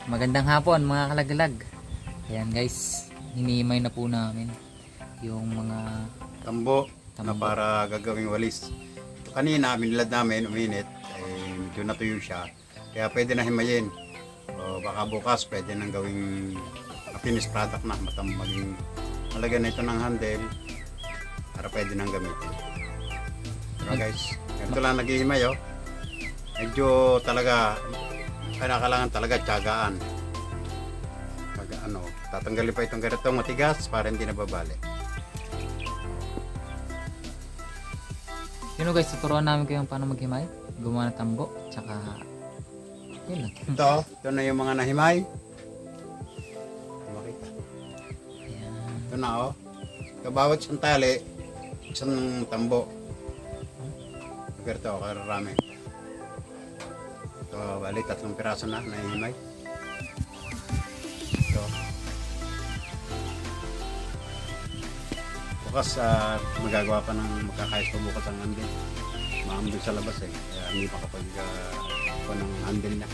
Magandang hapon mga kalaglag. Ayan guys, hinihimay na po namin yung mga Tambo na tambo. para gagawing walis. Kanina, minilad namin, uminit, medyo natuyo siya. Kaya pwede na himayin. O baka bukas, pwede nang gawing finished product na, maging malagyan na ito ng handle para pwede nang gamitin. Diba guys? Ganito lang naghihimay oh. Medyo talaga, kailangan talaga tiyagaan. Tatanggalin pa itong ganitong matigas para hindi nababali. Yun guys, tuturuan namin kayo paano maghimay, gumawa ng tambo, tsaka yun lang. Ito na yung mga nahimay. Makita. Ayan. Ito na oh. Kabawat isang tali, isang tambo. Ganito oh, kararami. Ito, bali, 3 piraso na nahihimay. Ito. Bukas magagawa pa ng magkakayos pa bukas ang handle. Maambing sa labas eh. Kaya hindi makapag ng handle na.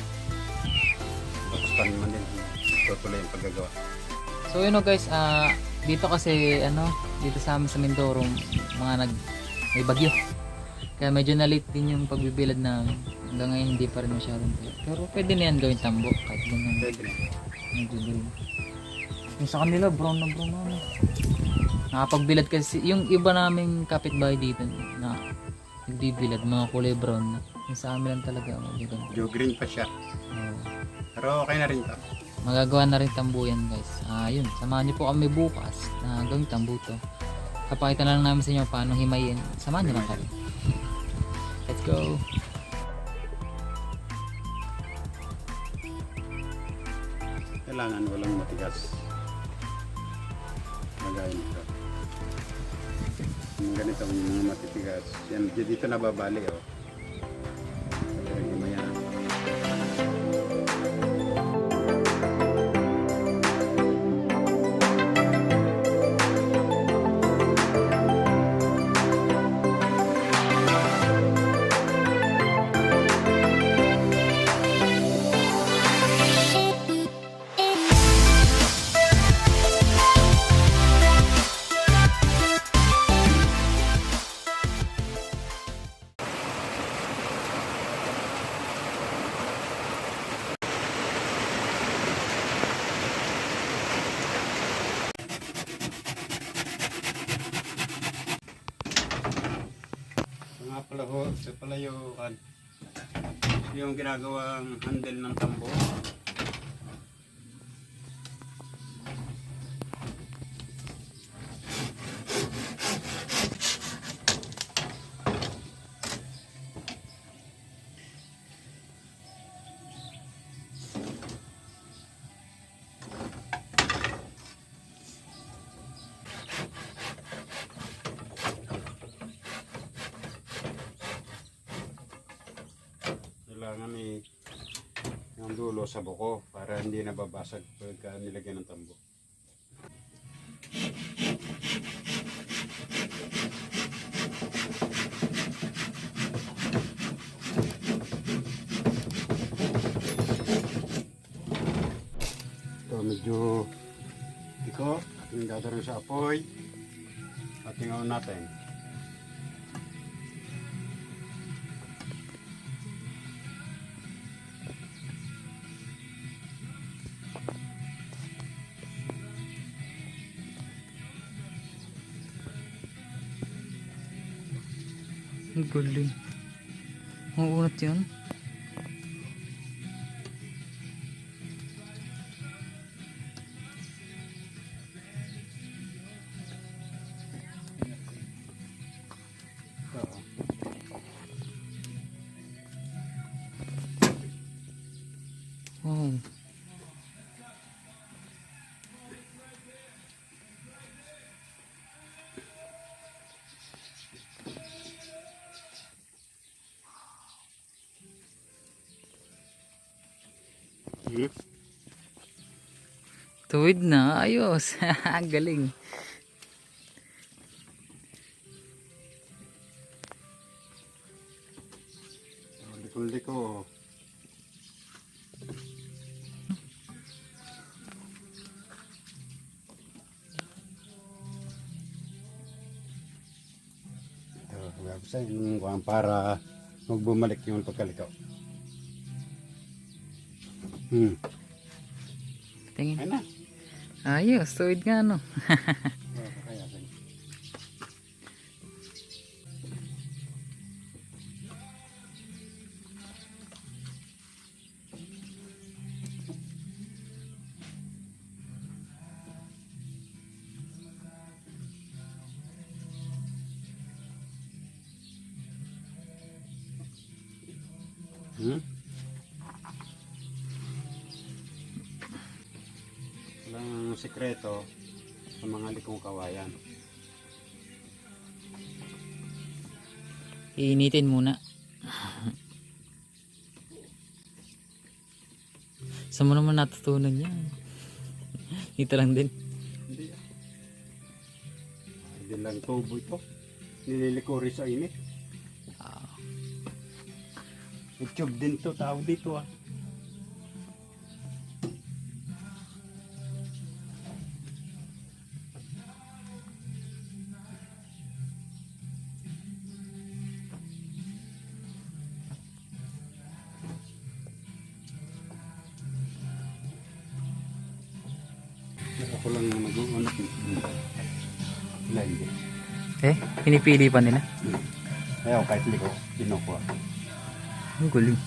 Bukas pa naman din. Tutuloy yung paggagawa. So yun guys, dito kasi dito sa amin sa Mindoro, may bagyo. Kaya medyo na late din yung pagbibilad namin. Hanggang ngayon hindi pa rin masyadong tayo. Pero pwede na yan gawin tambo kahit ganyan. Pwede na. Medyo green. Yung sa kanila brown na nakapagbilad kasi yung iba naming kapitbahay dito na nagbibilad, mga kulay brown na. Yung sa amin lang talaga magiging. Medyo green pa siya. Pero okay na rin to. Magagawa na rin tambo yan guys. Yun, samahan niyo po kami bukas na gawing tambo to. Kapakita na lang namin sa inyo paano himayin. Samahan niyo lang kami. Let's go! Kailangan walang matigas. Magayon ito. Yung ganito yung mga matitigas. Yan, dito nababali oh. Talagang himayan. Nga pala ho, ito pala yung ginagawang handle ng tambo. Kailangan yung dulo sa buko para hindi nababasag pagka nilagyan ng tambo. Ito medyo tiko, yung dadaroon sa apoy at tingnan natin. Ang galing. Ang unat yun. Oh. Tuwid na, ayos. Galing. Liko-liko. sa inyo para huwag bumalik yung pagkalikaw. Tingin. Ayun na. Ayos, tuwid nga no. Kaya, walang sikreto sa mga likong kawayan. Iinitin muna. Saan mo naman natutunan yan? Dito lang din. Hindi. Hindi lang tubo ito. Nililikuri sa init. YouTube din to, tawag dito ah. Ako lang nag-uunat dito. Wala hindi. Pinipili pa nila. Ayaw kahit liko, kinukuha. Ang guling.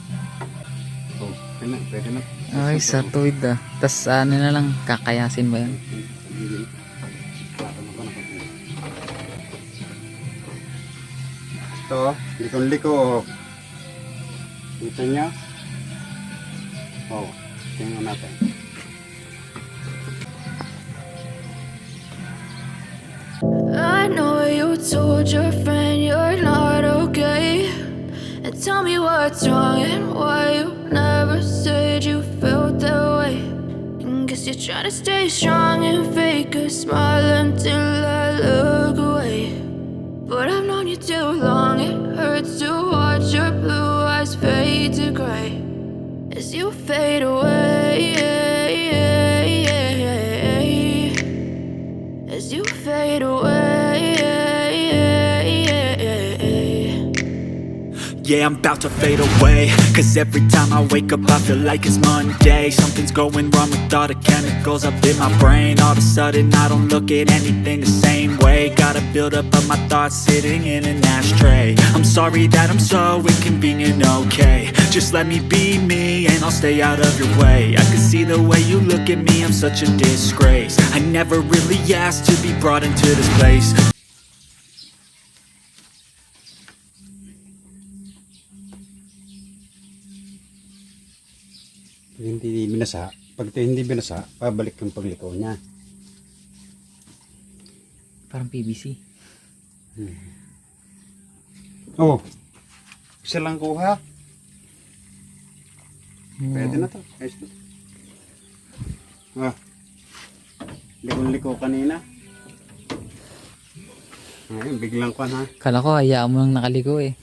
So, pwede na. Ay, sa tuwid ah. Tas ano na lang, kakayasin mo yan. Ito, likon-liko. Dito niya. Oh, tingnan natin. I know you told your friend you're not okay. And tell me what's wrong and why you never said you felt that way. And guess you're trying to stay strong and fake a smile until I look away. But I've known you too long, it hurts to watch your blue eyes fade to gray as you fade away. As you fade away. Yeah, I'm about to fade away. Cause every time I wake up I feel like it's Monday. Something's going wrong with all the chemicals up in my brain. All of a sudden I don't look at anything the same way. Gotta build up of my thoughts sitting in an ashtray. I'm sorry that I'm so inconvenient, okay. Just let me be me and I'll stay out of your way. I can see the way you look at me, I'm such a disgrace. I never really asked to be brought into this place. Pag hindi binasa, pabalik yung pagliko niya. Parang PVC. Oh, isa lang kuha. Pwede na to. Ayos na. Likon-liko kanina. Ngayon, biglang kwan ha. Kala ko, hayaan mo lang nakaliko eh.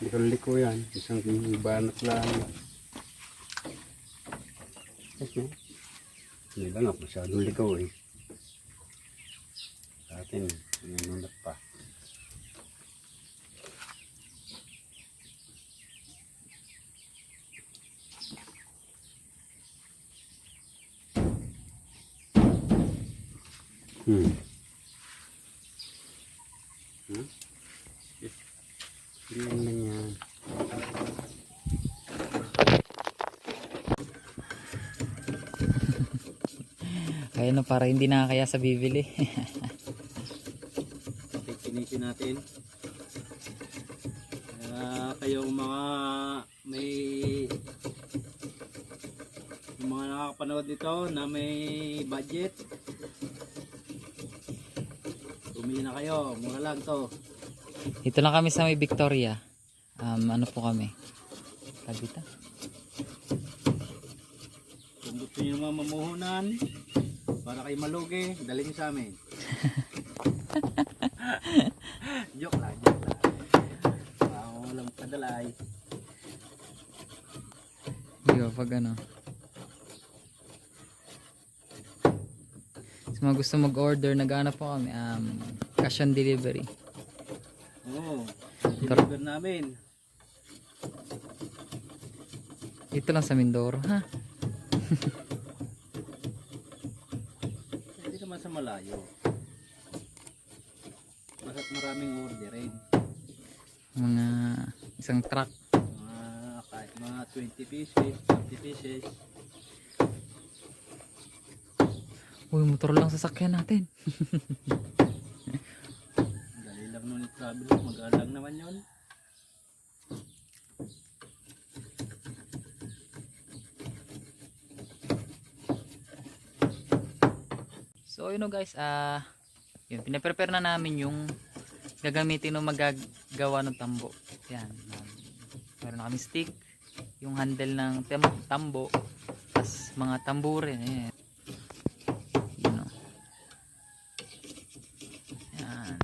Likon-liko yan. Isang banat lang. Ayos na. Hindi lang ako masyadong liko eh. Sa atin, nanunat pa. Yan lang yan. Kaya na para hindi nakakaya sa bibili. Pipinisin natin. Kayong mga may yung mga nakakapanood nito na may budget, bumili na kayo, mura lang to. Dito lang kami sa may Victoria. Ano po kami? Kabita. Kung gusto nyo mga mamuhunan para kayo malugi, dali nyo sa amin. Joke lang, joke lang. Walang padalay. Di ba pag ano? Sa mga gusto mag-order, nag-ano po kami, cash on delivery. Oo. Deliver namin. Dito lang sa Mindoro, ha? Hindi naman sa malayo. Masat maraming orderin. Mga isang truck. Kahit mga 20 pieces, 50 pieces. Uy, motor lang sasakyan natin. Dali lang nun travel. Mag-alang naman yun. So, yun o guys, yun, pinaprepare na namin yung gagamitin ng magagawa ng tambo. Yan. Meron na kami stick, yung handle ng tambo, tas mga tamburin. Yan. Yun o. Yan.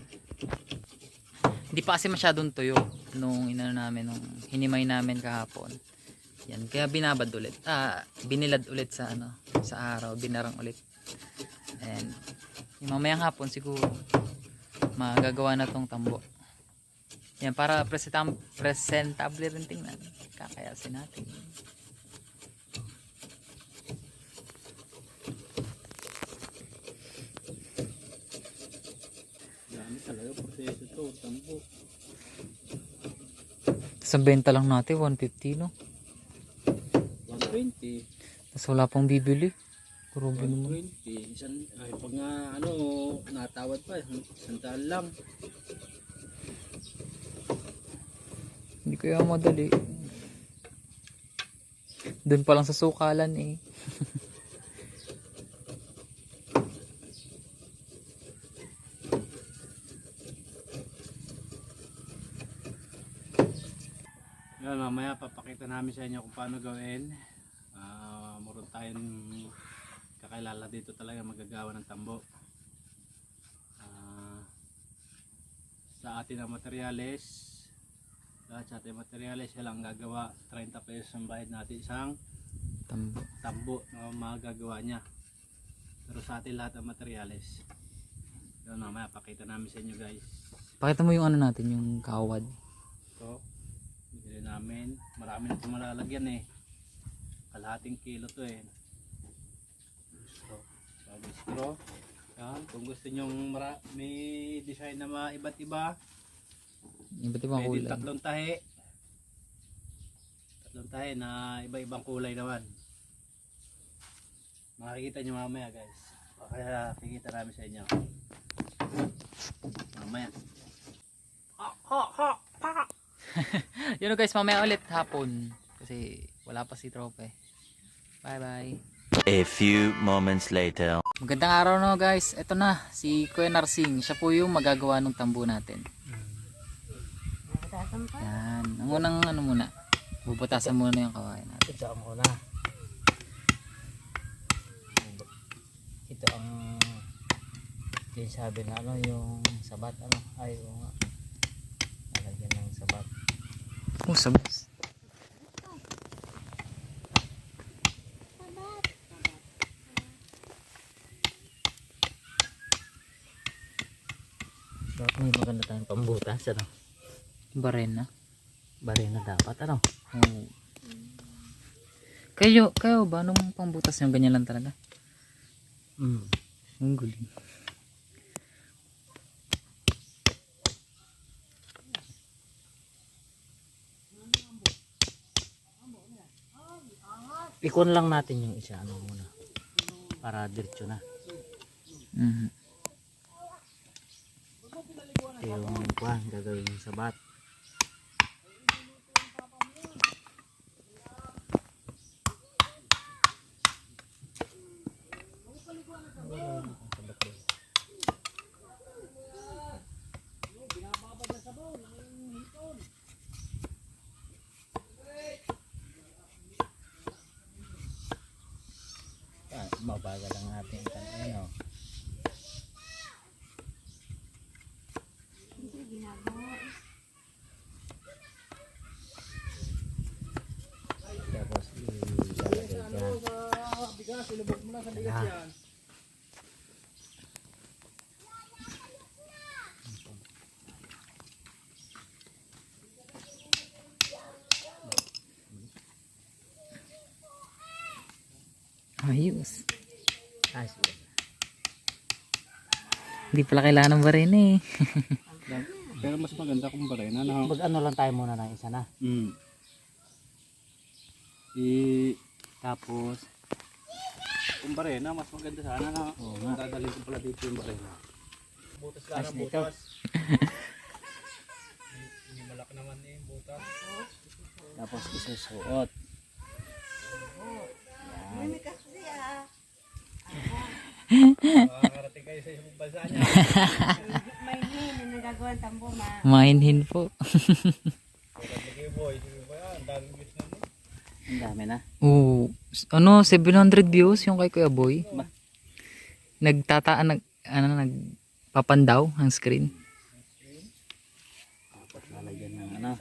Hindi pa kasi masyadong tuyo nung inano namin, nung hinimay namin kahapon. Yan, kaya binabad ulit. Binilad ulit sa sa araw, binarang ulit. And mamayang hapon siguro magagawa na tong tambo. Yan, para presentable rin tingnan. Kakayasin natin. Dami talaga proseso to. Tambo. Sa benta lang natin 150, no? 120. Tapos wala pang bibili. Grabe naman. 120. Ay, pag nga natawad pa, 100 lang. Hindi kaya madali. Doon pa lang sa sukalan eh. Yan, mamaya papakita namin sa inyo kung paano gawin. Meron tayong kakilala dito talaga magagawa ng tambo. Sa atin ang materyales, lahat sa ating materyales, siya lang gagawa. 30 pesos ang bayad natin isang tambo na magagawa niya. Pero sa atin lahat ang materyales. Yun, mamaya pakita namin sa inyo guys. Pakita mo yung ano natin, yung kawad. Ito, bili namin. Marami na itong malalagyan eh. Kalahating kilo to eh. Straw. Yan. Kung gusto nyong may design na iba't iba, Iba't ibang pwede kulay. tatlong tahi na iba-ibang kulay naman. Makikita nyo mamaya guys. Kaya kikita namin sa inyo mamaya. Yun guys, mamaya ulit hapon. Kasi wala pa si tropa eh. Bye bye. A few moments later. Magandang araw no guys. Ito na, si Kuya Narsing. Siya po yung magagawa ng tambo natin. Yan. Ang unang muna. Bubutasan muna yung kawain natin. Ito ang una. Ito ang sabi na yung sabat ay nga. Nalagyan ng sabat. Sabos. Dapat may maganda tayong pambutas Barena. Barena dapat Oh. Kayo ba nung pangbutas nyo ganyan lang talaga? Ang guling. Ikon lang natin yung isa muna. Para diretso na. Yung gagawin yung sabat. Mabagal lang natin ano. Tapos ilalagay dyan. Ayos. Ah, sige. Hindi pala kailangan ng barena eh. Pero mas maganda kung barena na. Mag-ano lang tayo muna ng isa na. Mm. Tapos, Kung barena, mas maganda sana na. Oo nga. Dadalhin ko pala dito yung barena. Butas lang Ayos ang nito. butas. Hindi malaki naman eh, butas. tapos isusuot. Yan. Makakarating kayo sa ibang bansa niya. Mahinhin po. Sige boy, sige ba yan? Ang daming views na no? Ang dami na. Oo. Ano, 700 views yung kay Kuya Boy. Nagpapandaw ang screen. Tapos lalagyan ng ano.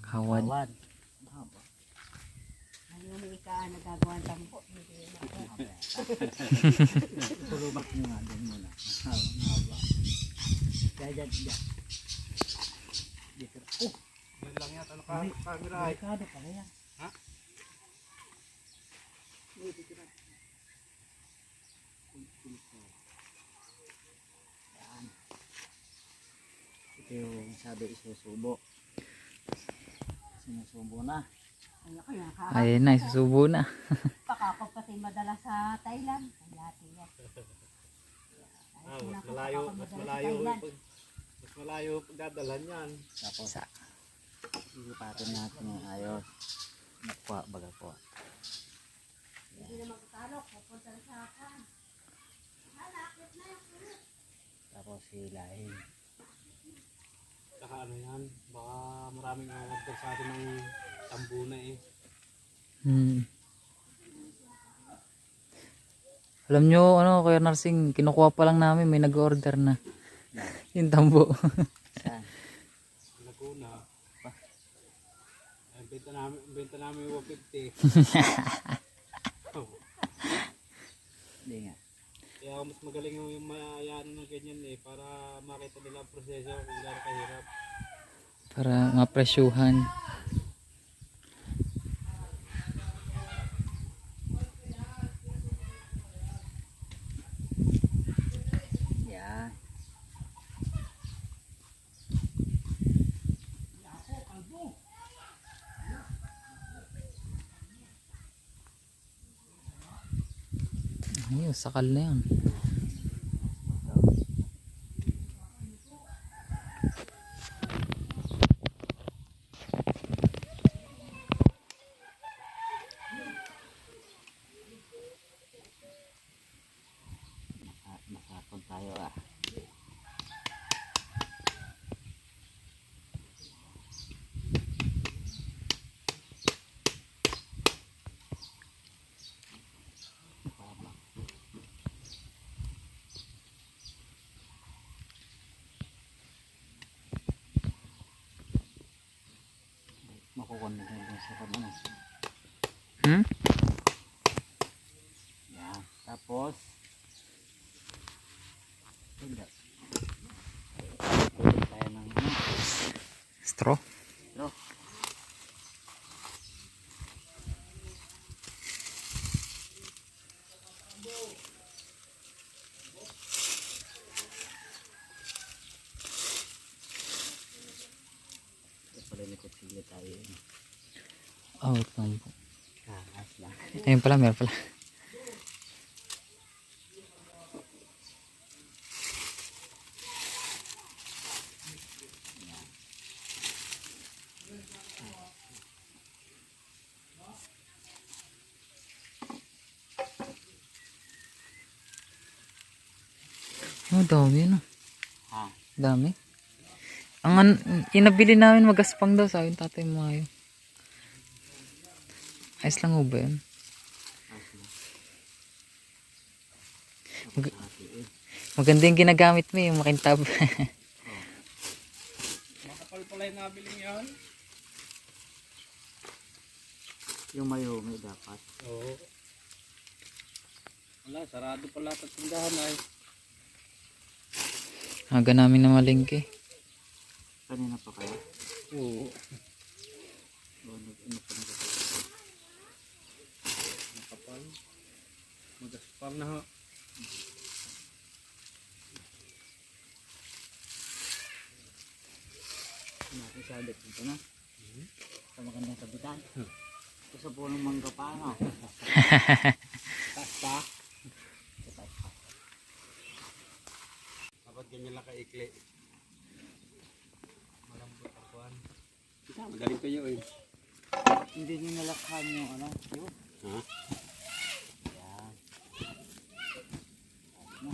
Kawad. Kawad. Tulubak nyo nga din muna. Haba. Diyan. Dito. Oh! Yan lang yan. Ano ka? Camera ay. Delikado pala yan. Ha? Yan. Ito yung sabi isusubo. Sinusubo na. Ayun na, isusubo na. Pakako pati madala sa Thailand. Ay, lati yan. Mas malayo pagdadalan yan. Tapos ilipatin natin yung ayos. Nakuha baga po. Tapos hilahin. Saka ano yan, baka maraming nagdal sa atin ng tambuna eh. Alam nyo, ano, Kuya Narsing, kinukuha pa lang namin, may nag-order na. Yung tambo. Saan? Laguna. Ay, benta namin 150. Hindi nga. Kaya mas magaling yung mayayaan ng ganyan eh, para makita nila ang proseso kung gaano kahirap. Para mapresyuhan. Yan. Ayun, sakal na yan. Masapon tayo ah. Makukuha na tayo sa kamana. Hmm? Yan. Tapos hindi. Pulot tayo ng ano. Straw. Ito. Ito pala may kutsilyo tayo. Oh, wait lang po. Kakas lang. Ayun pala, meron pala. Oh, dami na. Ha? Dami. Inabili namin magaspang daw, sabi ng tatay mo ngayon. Ayos lang ho ba yun? Maganda yung ginagamit mo, yung makintab. Makapal pala yung nabiling yan. Yung mayumi dapat. Oo. Wala, sarado pala sa tindahan ay. Aga namin na malingki. Kanina pa kaya? Oo. Ano pa nagkakita? Mag-aspar na ho. Natin sa ulit dito na. Sa magandang kabitan. Ito sa pulong mangga pa no. Taas pa. Dapat ganyan lang kaikli. Malambot ang kuhan. Magaling kayo eh. Hindi nyo nalakhan yung ano. Yun. Ha? Yan. Ayos na.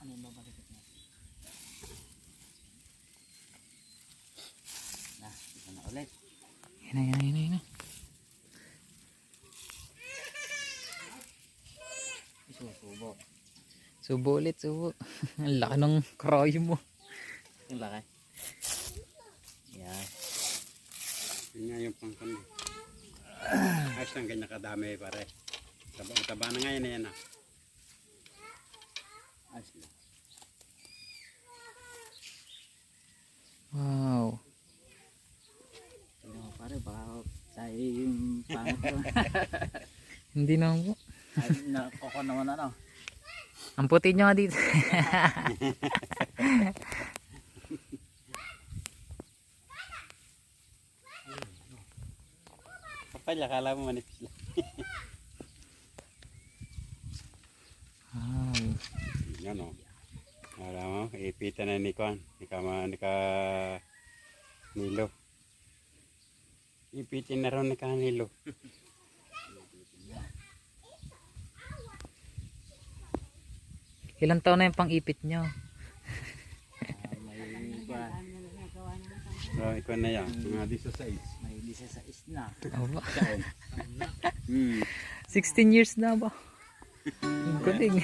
Ano yung babalikat na? Ito na ulit. Yan na. Isusubo. Subo ulit, subo. Ang laki ng kroyo mo. Yung laki. Yan. Yun nga yung pangkan eh. Ayos lang ganyan kadami pare. Taba na nga yan ah. Ayos na. Wow. Pero pare baka tayo yung pangat ko. Hindi na po. Ay, nakoko naman ano. Ang puti nyo nga dito. Kapal, akala mo manipis lang. Wow. Yan o. Alam mo, ipitan na ni Kwan. Ni Nilo. Ipitin na rin ni Nilo. Ilang taon na yung pang-ipit nyo? May ba? So, ikaw na yan. Mga 16. May 16 na. Aba, Hmm. 16 years na ba? Ang galing.